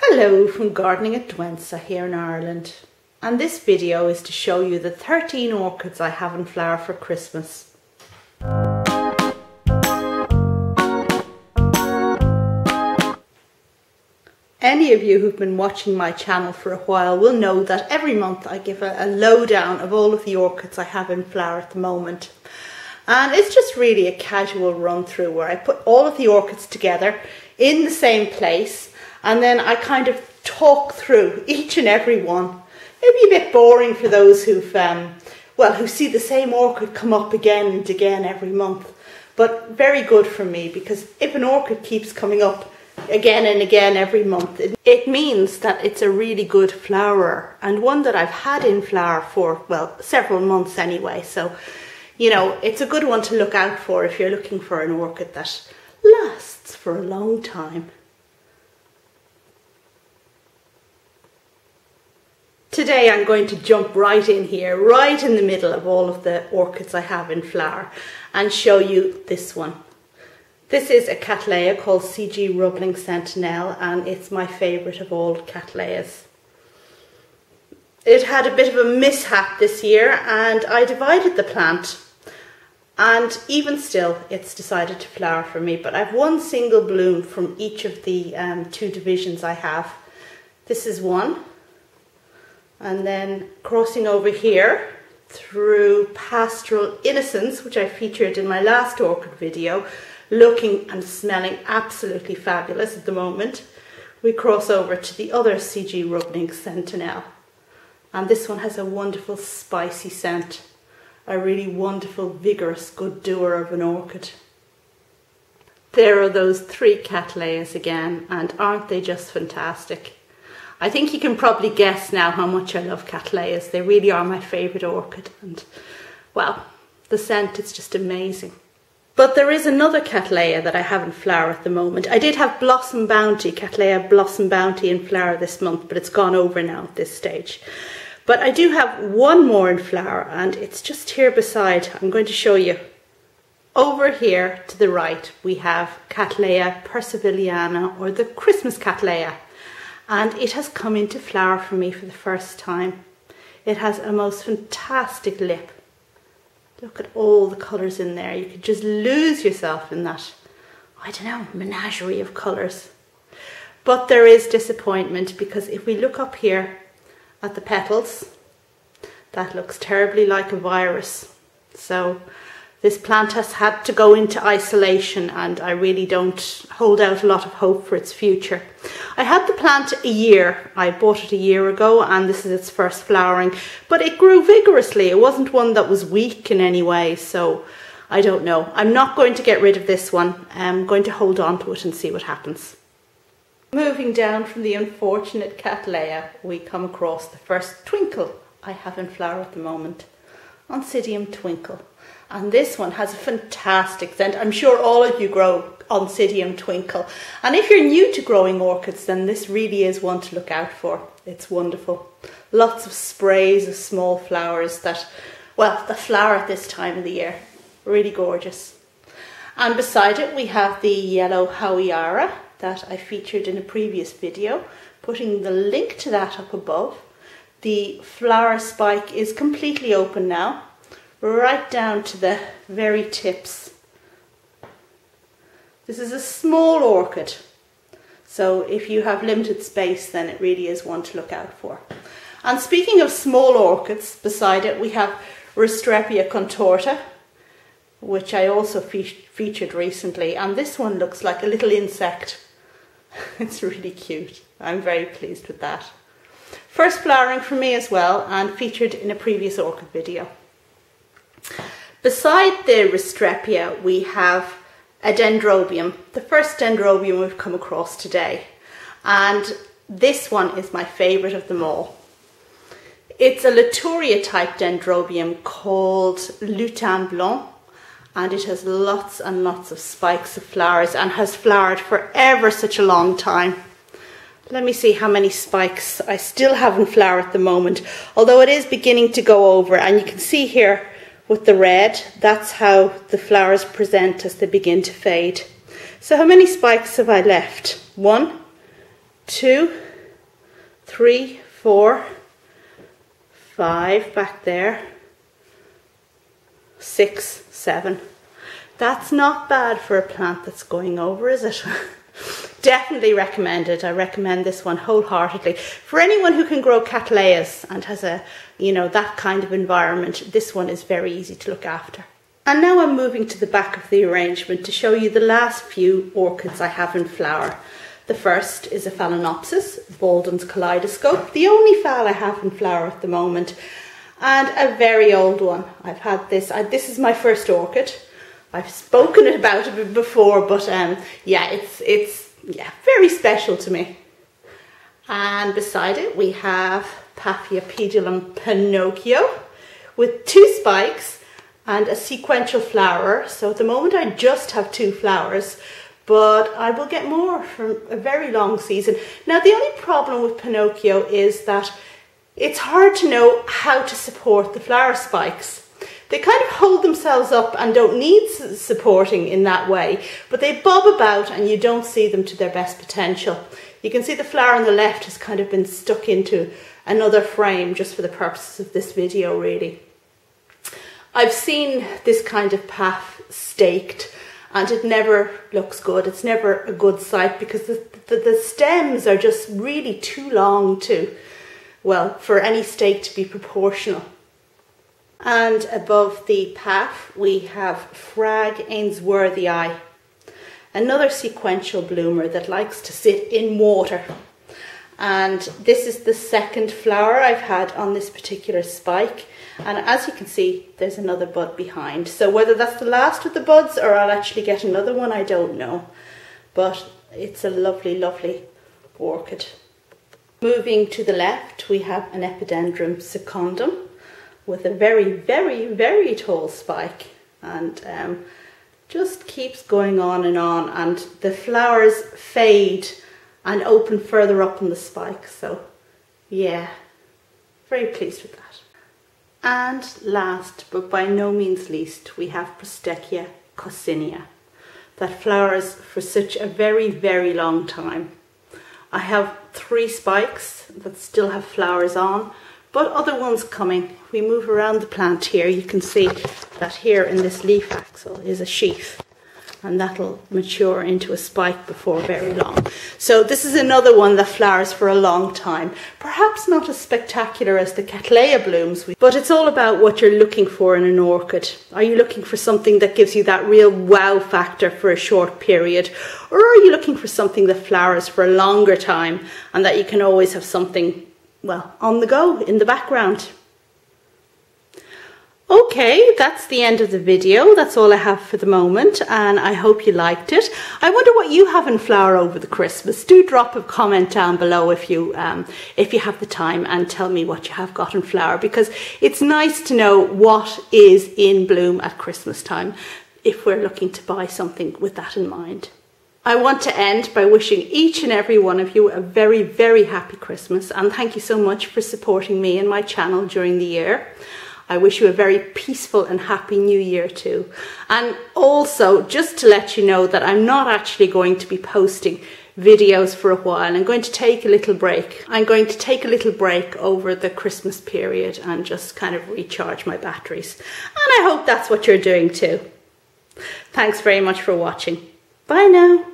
Hello from Gardening at Dwensa here in Ireland, and this video is to show you the 13 orchids I have in flower for Christmas. Any of you who've been watching my channel for a while will know that every month I give a lowdown of all of the orchids I have in flower at the moment. And it's just really a casual run through where I put all of the orchids together in the same place, and then I kind of talk through each and every one. It'd be a bit boring for those who see the same orchid come up again and again every month, but very good for me, because if an orchid keeps coming up again and again every month, it means that it's a really good flowerer, and one that I've had in flower for, well, several months anyway. So, you know, it's a good one to look out for if you're looking for an orchid that lasts for a long time. Today I'm going to jump right in here, right in the middle of all of the orchids I have in flower, and show you this one. This is a Cattleya called CG Running Sentinel, and it's my favourite of all Cattleyas. It had a bit of a mishap this year, and I divided the plant, and even still it's decided to flower for me. But I've one single bloom from each of the two divisions I have. This is one. And then crossing over here through Pastoral Innocence, which I featured in my last orchid video, looking and smelling absolutely fabulous at the moment, we cross over to the other CG Running Sentinel. And this one has a wonderful spicy scent, a really wonderful, vigorous, good doer of an orchid. There are those three Cattleyas again, and aren't they just fantastic? I think you can probably guess now how much I love Cattleyas. They really are my favourite orchid, and well, the scent is just amazing. But there is another Cattleya that I have in flower at the moment. I did have Blossom Bounty, Cattleya Blossom Bounty in flower this month, but it's gone over now at this stage. But I do have one more in flower, and it's just here beside. I'm going to show you. Over here to the right we have Cattleya percivalliana, or the Christmas Cattleya. And it has come into flower for me for the first time. It has a most fantastic lip. Look at all the colours in there. You could just lose yourself in that, I don't know, menagerie of colours. But there is disappointment, because if we look up here at the petals, that looks terribly like a virus. So this plant has had to go into isolation, and I really don't hold out a lot of hope for its future. I had the plant a year. I bought it a year ago, and this is its first flowering, but it grew vigorously. It wasn't one that was weak in any way, so I don't know. I'm not going to get rid of this one. I'm going to hold on to it and see what happens. Moving down from the unfortunate Cattleya, we come across the first Twinkle I have in flower at the moment, Oncidium Twinkle. And this one has a fantastic scent. I'm sure all of you grow Oncidium Twinkle. And if you're new to growing orchids, then this really is one to look out for. It's wonderful. Lots of sprays of small flowers that flower at this time of the year. Really gorgeous. And beside it we have the yellow Howeara that I featured in a previous video, putting the link to that up above. The flower spike is completely open now, right down to the very tips. This is a small orchid, so if you have limited space, then it really is one to look out for. And speaking of small orchids, beside it we have Restrepia contorta, which I also featured recently, and this one looks like a little insect. It's really cute. I'm very pleased with that. First flowering for me as well, and featured in a previous orchid video. Beside the Restrepia we have a Dendrobium, the first Dendrobium we've come across today, and this one is my favourite of them all. It's a Luteum type Dendrobium called Lutin Blanc, and it has lots and lots of spikes of flowers and has flowered for ever such a long time. Let me see how many spikes I still have in flower at the moment, although it is beginning to go over, and you can see here with the red, that's how the flowers present as they begin to fade. So how many spikes have I left? 1, 2, 3, 4, 5 back there, 6, 7. That's not bad for a plant that's going over, is it? Definitely recommend it. I recommend this one wholeheartedly. For anyone who can grow Cattleyas and has a, that kind of environment, this one is very easy to look after. And now I'm moving to the back of the arrangement to show you the last few orchids I have in flower. The first is a Phalaenopsis, Baldan's Kaleidescope, the only phal I have in flower at the moment, and a very old one. I've had this, this is my first orchid. I've spoken about it before, but yeah, it's very special to me. And beside it we have Paphiopedilum Pinocchio with 2 spikes and a sequential flower. So at the moment I just have 2 flowers, but I will get more from a very long season. Now the only problem with Pinocchio is that it's hard to know how to support the flower spikes. They kind of hold themselves up and don't need supporting in that way, but they bob about and you don't see them to their best potential. You can see the flower on the left has kind of been stuck into another frame just for the purposes of this video, really. I've seen this kind of path staked and it never looks good. It's never a good sight because the stems are just really too long for any stake to be proportional. And above the path we have Phragmipedium Ainsworthii, another sequential bloomer that likes to sit in water. And this is the second flower I've had on this particular spike. And as you can see, there's another bud behind. So whether that's the last of the buds or I'll actually get another one, I don't know. But it's a lovely, lovely orchid. Moving to the left, we have an Epidendrum secundum with a very, very, very tall spike, and just keeps going on, and the flowers fade and open further up on the spike. So yeah, very pleased with that. And last but by no means least, we have Posterior Ksenia that flowers for such a very, very long time. I have 3 spikes that still have flowers on, but other ones coming. If we move around the plant here, you can see that here in this leaf axil is a sheath, and that'll mature into a spike before very long. So this is another one that flowers for a long time. Perhaps not as spectacular as the Cattleya blooms, but it's all about what you're looking for in an orchid. Are you looking for something that gives you that real wow factor for a short period? Or are you looking for something that flowers for a longer time and that you can always have something, well, on the go in the background? Okay, that's the end of the video. That's all I have for the moment, and I hope you liked it. I wonder what you have in flower over the Christmas. Do drop a comment down below if you have the time, and tell me what you have got in flower, because it's nice to know what is in bloom at Christmas time if we're looking to buy something with that in mind. I want to end by wishing each and every one of you a very, very happy Christmas, and thank you so much for supporting me and my channel during the year. I wish you a very peaceful and happy new year too. And also, just to let you know that I'm not actually going to be posting videos for a while. I'm going to take a little break. I'm going to take a little break over the Christmas period and just kind of recharge my batteries. And I hope that's what you're doing too. Thanks very much for watching. Bye now.